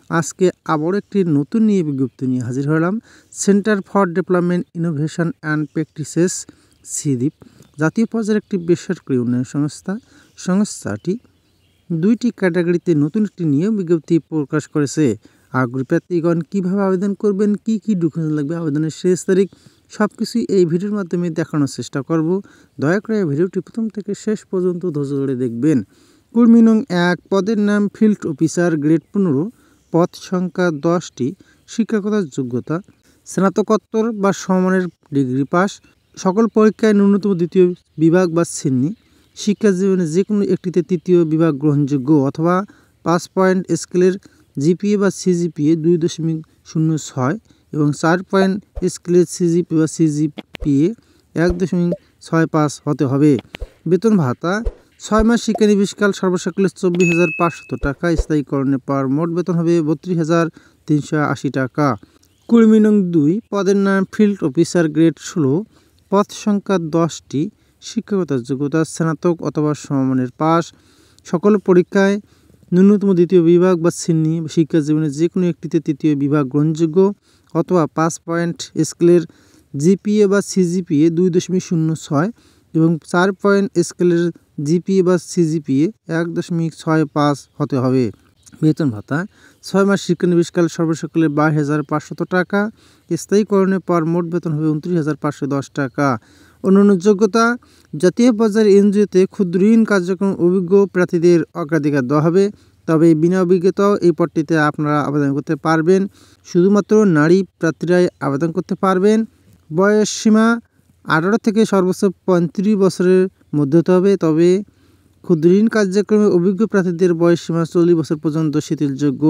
আজকে আবারও একটি নতুন নিয়ে বিজ্ঞপ্তি নিয়ে হাজির হলাম। Centre for development innovation and practices CDIP জাতীয় পর্যায়ের একটি বেসরকারি উন্নয়ন সংস্থা। সংস্থাটি 2টি ক্যাটাগরিতে নতুন একটি নিয়োগ বিজ্ঞপ্তি প্রকাশ করেছে। আগ্রহী প্রার্থীগণ কীভাবে আবেদন করবেন, কী কী ডকুমেন্ট লাগবে, আবেদনের শেষ তারিখ সব কিছুই এই ভিডিওর মাধ্যমে দেখানোর চেষ্টা করব। দয়া করে এই ভিডিওটি প্রথম থেকে শেষ পর্যন্ত ধৈর্য ধরে দেখবেন। কর্মী নং 1, পদের নাম ফিল্ড অফিসার, গ্রেড 15, পদ সংখ্যা 10টি, শিক্ষাগত যোগ্যতা স্নাতকোত্তর বা সমমানের ডিগ্রি পাস, সকল পরীক্ষায় ন্যূনতম 2য় বিভাগ বা শ্রেণী, শিক্ষা জীবনে যে কোনো একটিতে 3য় বিভাগ গ্রহণযোগ্য অথবা 5 পয়েন্ট স্কেলের জিপিএ বা সিজিপিএ 2.06 এবং 4 পয়েন্ট স্কেলের সিজিপিএ বা সিজিপিএ 1.65 হতে হবে। বেতন ভাতা 6 মাস শিক্ষানবিশকাল সর্বসাকুল্যে 24,500 টাকা, স্থায়ীকরণে পাওয়ার মোট বেতন হবে 32,380 টাকা। কর্মী নং 2, পদের নাম ফিল্ড অফিসার, গ্রেড 16, পদ সংখ্যা 10টি, শিক্ষাগত যোগ্যতা স্নাতক অথবা সমমানের পাস, সকল পরীক্ষায় ন্যূনতম 2য় বিভাগ বা শ্রেণী, শিক্ষা জীবনে যে কোনো একটিতে 3য় বিভাগ গ্রহণযোগ্য অথবা 5 পয়েন্ট স্কেলের জিপিএ বা সিজিপিএ 2.06 এবং 4 পয়েন্ট স্কেলের জিপিএ বা সিজিপিএ 1.65 হতে হবে। বেতন ভাতা 6 মাস শিক্ষানবিশকাল সর্বসাকুল্যে 22,500 টাকা, স্থায়ীকরণে পাওয়ার মোট বেতন হবে 29,510 টাকা। অন্যান্য যোগ্যতা জাতীয় পর্যায়ের এনজিওতে ক্ষুদ্র ঋণ কার্যক্রম অভিজ্ঞ প্রার্থীদের অগ্রাধিকার দেওয়া হবে, তবে বিনা অভিজ্ঞতাও এই পদটিতে আপনারা আবেদন করতে পারবেন। শুধুমাত্র নারী প্রার্থীরাই আবেদন করতে পারবেন। বয়স সীমা 18 থেকে সর্বোচ্চ 35 বছরের মধ্যে হতে হবে, তবে ক্ষুদ্র ঋণ কার্যক্রমে অভিজ্ঞ প্রার্থীদের বয়সসীমা 40 বছর পর্যন্ত শিথিলযোগ্য।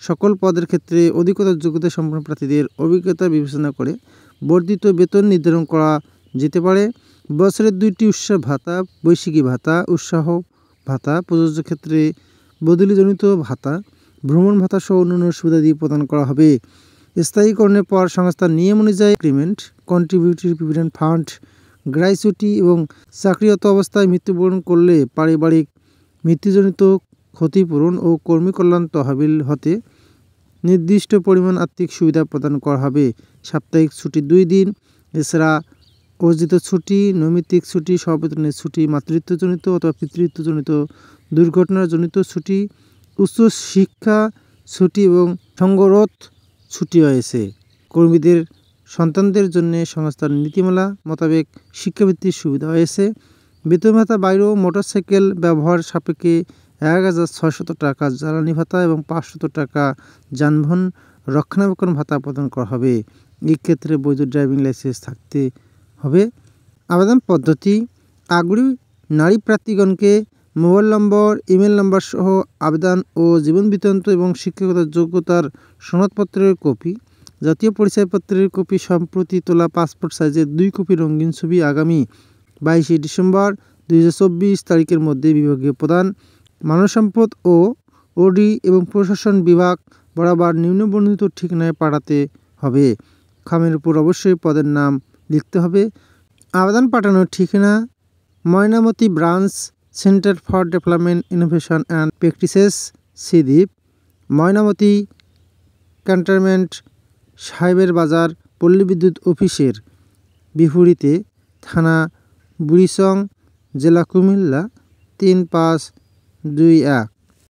সকল পদের ক্ষেত্রে অধিকতর যোগ্যতা সম্পন্ন প্রার্থীদের অভিজ্ঞতা বিবেচনা করে বর্ধিত বেতন নির্ধারণ করা যেতে পারে। বছরের 2টি উৎসব ভাতা, বৈশাখী ভাতা, উৎসাহ ভাতা, প্রযোজ্য ক্ষেত্রে বদলিজনিত ভাতা, ভ্রমণ ভাতা সহ অন্যান্য সুবিধাদি প্রদান করা হবে। স্থায়ীকরণের পর সংস্থার নিয়ম অনুযায়ী increment, contributory provident fund, gratuity এবং চাকরিরত অবস্থায় মৃত্যুবরণ করলে পারিবারিক মৃত্যুজনিত ক্ষতিপূরণ ও কর্মী কল্যাণ তহবিল হতে নির্দিষ্ট পরিমাণ আর্থিক সুবিধা প্রদান করা হবে। সাপ্তাহিক ছুটি 2 দিন, এছাড়া অর্জিত ছুটি, নৈমিত্তিক ছুটি, সবেতনের ছুটি, মাতৃত্বজনিত অথবা পিতৃত্বজনিত দুর্ঘটনাজনিত ছুটি, উচ্চ শিক্ষা ছুটি এবং সঙ্গরোধ ছুটি রয়েছে। কর্মীদের সন্তানদের জন্য সংস্থার নীতিমালা মোতাবেক শিক্ষাবৃত্তির সুবিধা হয়েছে। বেতন ভাতা বাইরেও মোটরসাইকেল ব্যবহার সাপেক্ষে 1,600 টাকা জ্বালানি ভাতা এবং 500 টাকা যানবাহন রক্ষণাবেক্ষণ ভাতা প্রদান করা হবে। এই ক্ষেত্রে বৈধ ড্রাইভিং লাইসেন্স থাকতে হবে। আবেদন পদ্ধতি: আগ্রহী নারী প্রার্থীগণকে মোবাইল নম্বর, ইমেল নম্বর সহ আবেদন ও জীবন বৃত্তান্ত এবং শিক্ষাগত যোগ্যতার সনদপত্রের কপি, জাতীয় পরিচয়পত্রের কপি, সম্প্রতি তোলা পাসপোর্ট সাইজের 2 কপি রঙিন ছবি আগামী 22শে ডিসেম্বর 2024 তারিখের মধ্যে বিভাগীয় প্রদান, মানব সম্পদ ও ওডি এবং প্রশাসন বিভাগ বরাবর নিম্নবর্ণিত ঠিকানায় পাঠাতে হবে। খামের উপর অবশ্যই পদের নাম লিখতে হবে। আবেদন পাঠানোর ঠিকানা: Mainamati branch, centre for development innovation and practices CDIP, Mainamati cantonment, সাহেবের বাজার, পল্লী বিদ্যুৎ অফিসের বিপরীতে, থানা বুড়িচং, জেলা কুমিল্লা 3521।